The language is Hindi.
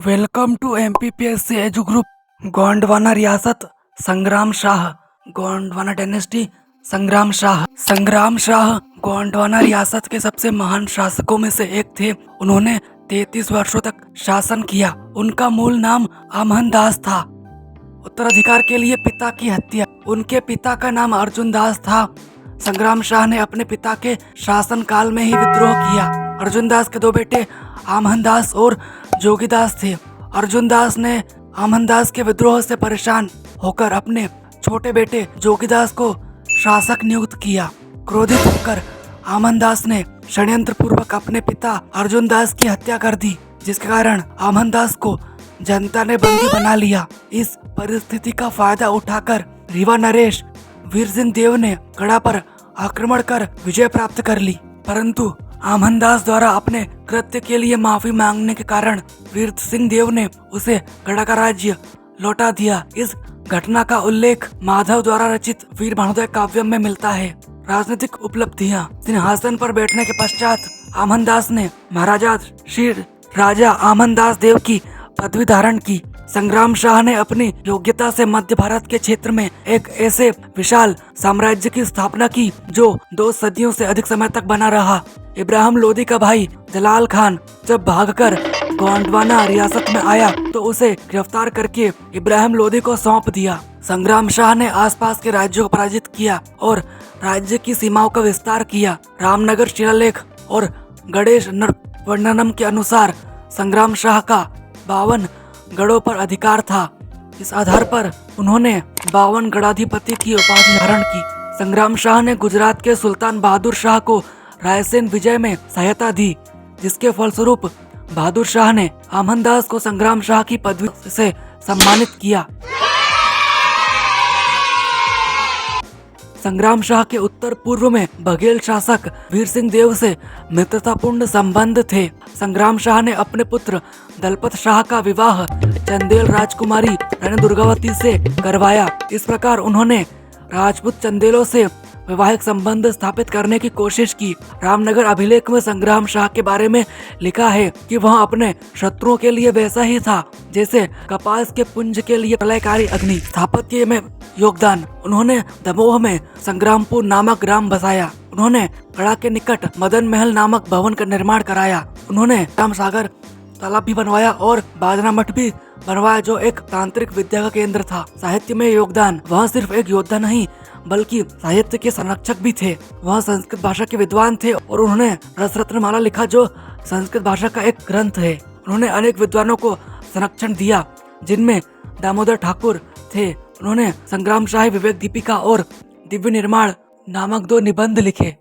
Welcome to MPPSC edu group. Gondwana रियासत संग्राम शाह, गोंडवाना डायनेस्टी संग्राम शाह गोंडवाना रियासत के सबसे महान शासकों में से एक थे। उन्होंने 33 वर्षों तक शासन किया। उनका मूल नाम अमन दास था। उत्तराधिकार के लिए पिता की हत्या। उनके पिता का नाम अर्जुन दास था। संग्राम शाह ने अपने पिता के शासन काल में ही विद्रोह किया। अर्जुन दास के दो बेटे अमन दास और जोगी दास थे। अर्जुन दास ने अमन दास के विद्रोह से परेशान होकर अपने छोटे बेटे जोगी दास को शासक नियुक्त किया। क्रोधित होकर अमन दास ने षड्यंत्र पूर्वक अपने पिता अर्जुन दास की हत्या कर दी, जिसके कारण अमन दास को जनता ने बंदी बना लिया। इस परिस्थिति का फायदा उठाकर रीवा नरेश वीर सिंह देव ने गढ़ा पर आक्रमण कर विजय प्राप्त कर ली, परंतु अमन दास द्वारा अपने कृत्य के लिए माफी मांगने के कारण वीर सिंह देव ने उसे गढ़ा का राज्य लौटा दिया। इस घटना का उल्लेख माधव द्वारा रचित वीर भानुदय काव्य में मिलता है। राजनीतिक उपलब्धियां। सिंहासन पर बैठने के पश्चात अमन दास ने महाराजा श्री राजा अमन दास देव की पदवी धारण की। संग्राम शाह ने अपनी योग्यता से मध्य भारत के क्षेत्र में एक ऐसे विशाल साम्राज्य की स्थापना की जो 2 सदियों से अधिक समय तक बना रहा। इब्राहिम लोदी का भाई जलाल खान जब भागकर गोंडवाना रियासत में आया तो उसे गिरफ्तार करके इब्राहिम लोदी को सौंप दिया। संग्राम शाह ने आसपास के राज्यों को पराजित किया और राज्य की सीमाओं का विस्तार किया। रामनगर शिलालेख और गणेश वर्णनम के अनुसार संग्राम शाह का 52 गढ़ों पर अधिकार था। इस आधार पर उन्होंने 52 गढ़ाधिपति की उपाधि धारण की। संग्राम शाह ने गुजरात के सुल्तान बहादुर शाह को रायसेन विजय में सहायता दी, जिसके फलस्वरूप बहादुर शाह ने अमन दास को संग्राम शाह की पदवी से सम्मानित किया। संग्राम शाह के उत्तर पूर्व में बघेल शासक वीर सिंह देव से मित्रतापूर्ण संबंध थे। संग्राम शाह ने अपने पुत्र दलपत शाह का विवाह चंदेल राजकुमारी रानी दुर्गावती से करवाया। इस प्रकार उन्होंने राजपूत चंदेलों से वैवाहिक संबंध स्थापित करने की कोशिश की। रामनगर अभिलेख में संग्राम शाह के बारे में लिखा है कि वह अपने शत्रुओं के लिए वैसा ही था जैसे कपास के पुंज के लिए प्रलयकारी अग्नि। स्थापत्य में योगदान। उन्होंने दमोह में संग्रामपुर नामक ग्राम बसाया। उन्होंने गढ़ा के निकट मदन महल नामक भवन का निर्माण कराया। उन्होंने राम सागर तालाब भी बनवाया और बाजना मठ भी बनवाया, जो एक तांत्रिक विद्या का केंद्र था। साहित्य में योगदान। वह सिर्फ एक योद्धा नहीं बल्कि साहित्य के संरक्षक भी थे। वह संस्कृत भाषा के विद्वान थे और उन्होंने रसरत्नमाला लिखा, जो संस्कृत भाषा का एक ग्रंथ है। उन्होंने अनेक विद्वानों को संरक्षण दिया, जिनमें दामोदर ठाकुर थे। उन्होंने संग्राम शाही विवेक दीपिका और दिव्य निर्माण नामक 2 निबंध लिखे।